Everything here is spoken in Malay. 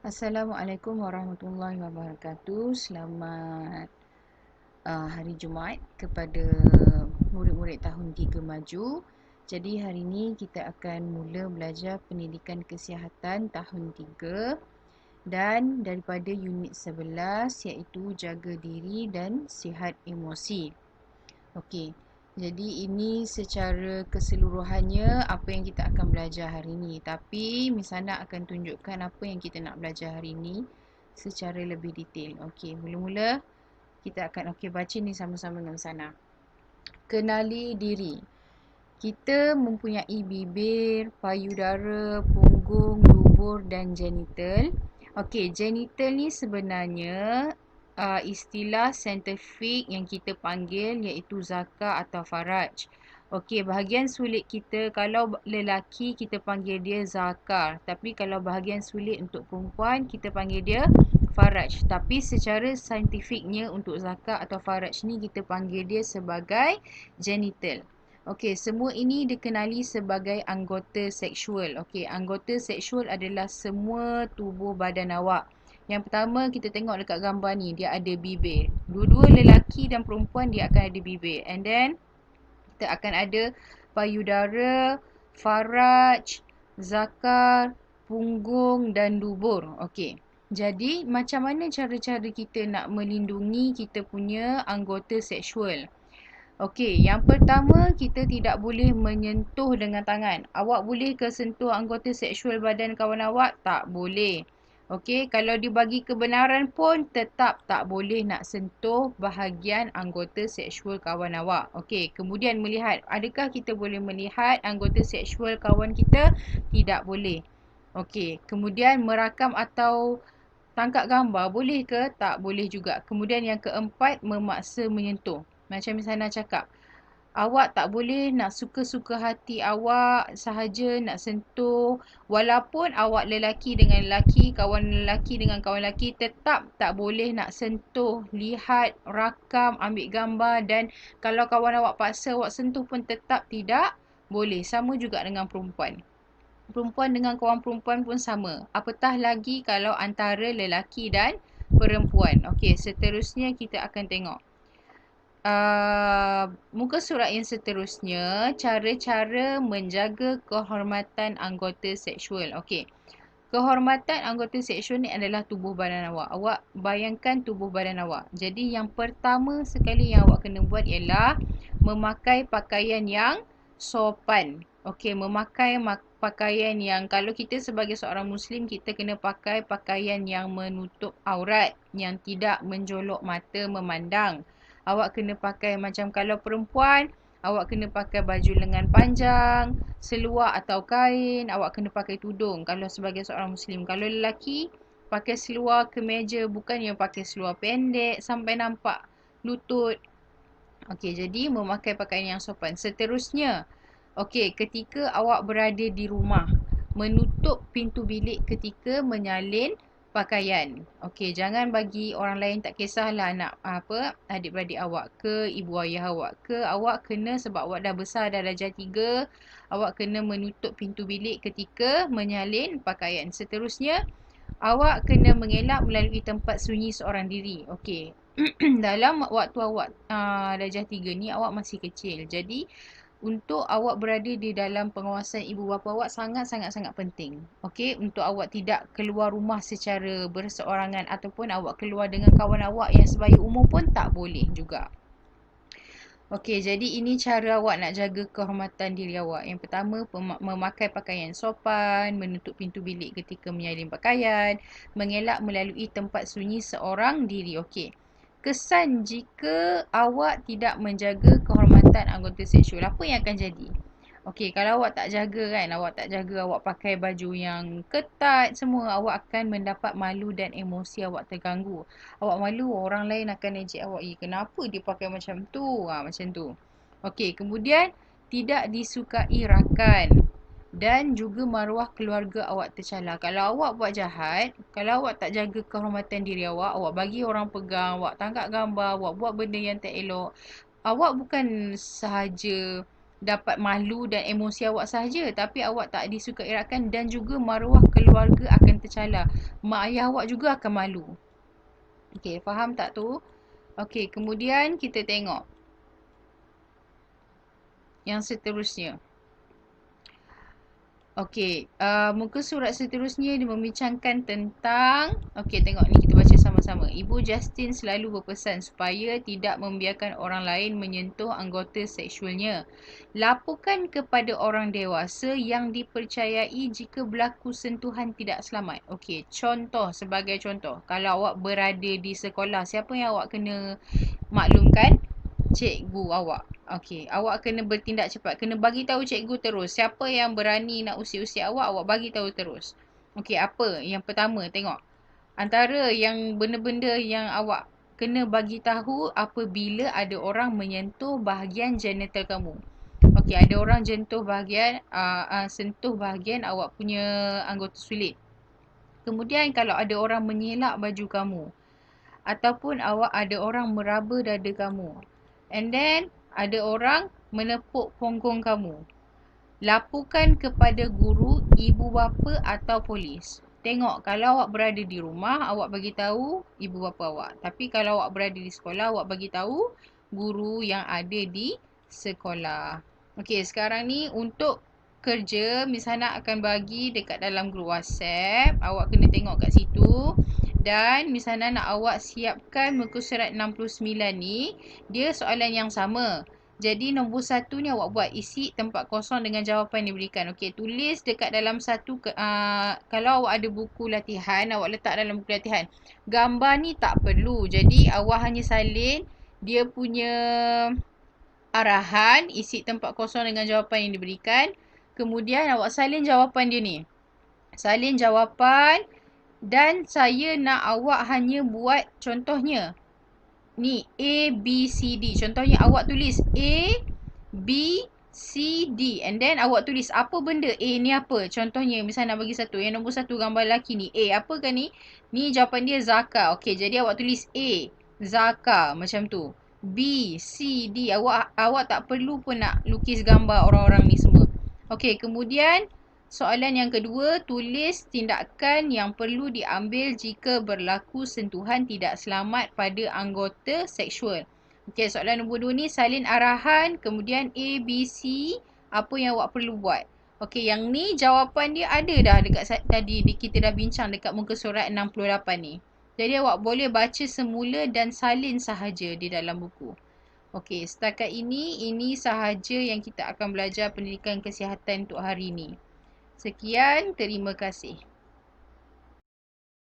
Assalamualaikum warahmatullahi wabarakatuh. Selamat hari Jumaat kepada murid-murid tahun 3 maju. Jadi hari ini kita akan mula belajar pendidikan kesihatan tahun 3 dan daripada unit 11 iaitu jaga diri dan sihat emosi. Okey. Jadi ini secara keseluruhannya apa yang kita akan belajar hari ini. Tapi Miss Hana akan tunjukkan apa yang kita nak belajar hari ini secara lebih detail. Okey, mula-mula kita akan baca ni sama-sama dengan Miss Hana. Kenali diri. Kita mempunyai bibir, payudara, punggung, dubur dan genital. Okey, genital ni sebenarnya istilah saintifik yang kita panggil iaitu zakar atau faraj. Okey, bahagian sulit kita kalau lelaki kita panggil dia zakar, tapi kalau bahagian sulit untuk perempuan kita panggil dia faraj. Tapi secara saintifiknya untuk zakar atau faraj ni kita panggil dia sebagai genital. Okey, semua ini dikenali sebagai anggota seksual. Okey, anggota seksual adalah semua tubuh badan awak. Yang pertama kita tengok dekat gambar ni, dia ada bibir. Dua-dua lelaki dan perempuan dia akan ada bibir. And then kita akan ada payudara, faraj, zakar, punggung dan dubur. Okey. Jadi macam mana cara-cara kita nak melindungi kita punya anggota seksual? Okey, yang pertama kita tidak boleh menyentuh dengan tangan. Awak boleh ke sentuh anggota seksual badan kawan awak? Tak boleh. Okey, kalau dibagi kebenaran pun tetap tak boleh nak sentuh bahagian anggota seksual kawan awak. Okey, kemudian melihat. Adakah kita boleh melihat anggota seksual kawan kita? Tidak boleh. Okey, kemudian merakam atau tangkap gambar boleh ke? Tak boleh juga. Kemudian yang keempat, memaksa menyentuh. Macam Miss Hana cakap, awak tak boleh nak suka-suka hati awak sahaja nak sentuh. Walaupun awak lelaki dengan lelaki, kawan lelaki dengan kawan lelaki, tetap tak boleh nak sentuh, lihat, rakam, ambil gambar. Dan kalau kawan awak paksa awak sentuh pun tetap tidak boleh. Sama juga dengan perempuan. Perempuan dengan kawan perempuan pun sama. Apatah lagi kalau antara lelaki dan perempuan. Okey, seterusnya kita akan tengok. Muka surat yang seterusnya, cara-cara menjaga kehormatan anggota seksual. Okey. Kehormatan anggota seksual ni adalah tubuh badan awak. Awak bayangkan tubuh badan awak. Jadi yang pertama sekali yang awak kena buat ialah memakai pakaian yang sopan. Okey, memakai pakaian yang, kalau kita sebagai seorang Muslim, kita kena pakai pakaian yang menutup aurat, yang tidak menjolok mata memandang. Awak kena pakai macam kalau perempuan, awak kena pakai baju lengan panjang, seluar atau kain. Awak kena pakai tudung kalau sebagai seorang Muslim. Kalau lelaki, pakai seluar kemeja, bukan yang pakai seluar pendek sampai nampak lutut. Okey, jadi memakai pakaian yang sopan. Seterusnya, okey, ketika awak berada di rumah, menutup pintu bilik ketika menyalin pakaian. Okey, jangan bagi orang lain, tak kisahlah anak adik-beradik awak ke, ibu ayah awak ke, awak kena, sebab awak dah besar, dah darjah 3, awak kena menutup pintu bilik ketika menyalin pakaian. Seterusnya, awak kena mengelak melalui tempat sunyi seorang diri. Okey. Dalam waktu awak darjah 3 ni, awak masih kecil. Jadi untuk awak berada di dalam pengawasan ibu bapa awak sangat-sangat penting. Okey, untuk awak tidak keluar rumah secara berseorangan ataupun awak keluar dengan kawan awak yang sebaya umur pun tak boleh juga. Okey, jadi ini cara awak nak jaga kehormatan diri awak. Yang pertama, memakai pakaian sopan, menutup pintu bilik ketika menyalin pakaian, mengelak melalui tempat sunyi seorang diri. Okey. Kesan jika awak tidak menjaga kehormatan anggota seksual, apa yang akan jadi? Okey, kalau awak tak jaga kan, awak pakai baju yang ketat semua, awak akan mendapat malu dan emosi awak terganggu. Awak malu, orang lain akan ejek awak, kenapa dia pakai macam tu? Macam tu. Okey, kemudian tidak disukai rakan dan juga maruah keluarga awak tercalar. Kalau awak buat jahat, kalau awak tak jaga kehormatan diri awak, awak bagi orang pegang, awak tangkap gambar, awak buat benda yang tak elok, awak bukan sahaja dapat malu dan emosi awak sahaja, tapi awak tak disuka elakkan dan juga maruah keluarga akan tercalar. Mak ayah awak juga akan malu. Okey, faham tak tu? Okey, kemudian kita tengok yang seterusnya. Okey, muka surat seterusnya dia membincangkan tentang, okey tengok ni kita baca sama-sama. Ibu Justin selalu berpesan supaya tidak membiarkan orang lain menyentuh anggota seksualnya. Laporkan kepada orang dewasa yang dipercayai jika berlaku sentuhan tidak selamat. Okey, contoh, sebagai contoh, kalau awak berada di sekolah, siapa yang awak kena maklumkan? Cikgu awak. Okey, awak kena bertindak cepat. Kena bagi tahu cikgu terus. Siapa yang berani nak usik-usik awak, awak bagi tahu terus. Okey, apa? Yang pertama, tengok. Antara yang benda-benda yang awak kena bagi tahu apabila ada orang menyentuh bahagian genital kamu. Okey, ada orang sentuh bahagian awak punya anggota sulit. Kemudian kalau ada orang menyelak baju kamu, ataupun awak ada orang meraba dada kamu, and then ada orang menepuk punggung kamu, laporkan kepada guru, ibu bapa atau polis. Tengok, kalau awak berada di rumah, awak bagi tahu ibu bapa awak. Tapi kalau awak berada di sekolah, awak bagi tahu guru yang ada di sekolah. Okey, sekarang ni untuk kerja, Miss Hana akan bagi dekat dalam grup WhatsApp. Awak kena tengok kat situ. Dan Miss Hana nak awak siapkan muka surat 69 ni. Dia soalan yang sama. Jadi nombor 1 ni awak buat, isi tempat kosong dengan jawapan yang diberikan. Okey, tulis dekat dalam kalau awak ada buku latihan, awak letak dalam buku latihan. Gambar ni tak perlu. Jadi awak hanya salin dia punya arahan, isi tempat kosong dengan jawapan yang diberikan. Kemudian awak salin jawapan dia ni. Salin jawapan dan saya nak awak hanya buat contohnya. Ni A, B, C, D. Contohnya awak tulis A, B, C, D. And then awak tulis apa benda A ni apa. Contohnya misalnya nak bagi satu. Yang nombor 1 gambar lelaki ni. A, apa kan ni? Ni jawapan dia Zaka. Okey, jadi awak tulis A, Zaka. Macam tu. B, C, D. Awak tak perlu pun nak lukis gambar orang-orang ni semua. Okey, kemudian soalan yang kedua, tulis tindakan yang perlu diambil jika berlaku sentuhan tidak selamat pada anggota seksual. Okey, soalan nombor 2 ni salin arahan, kemudian A, B, C, apa yang awak perlu buat. Okey, yang ni jawapan dia ada dah dekat tadi kita dah bincang dekat muka surat 68 ni. Jadi awak boleh baca semula dan salin sahaja di dalam buku. Okey, setakat ini sahaja yang kita akan belajar pendidikan kesihatan untuk hari ini. Sekian, terima kasih.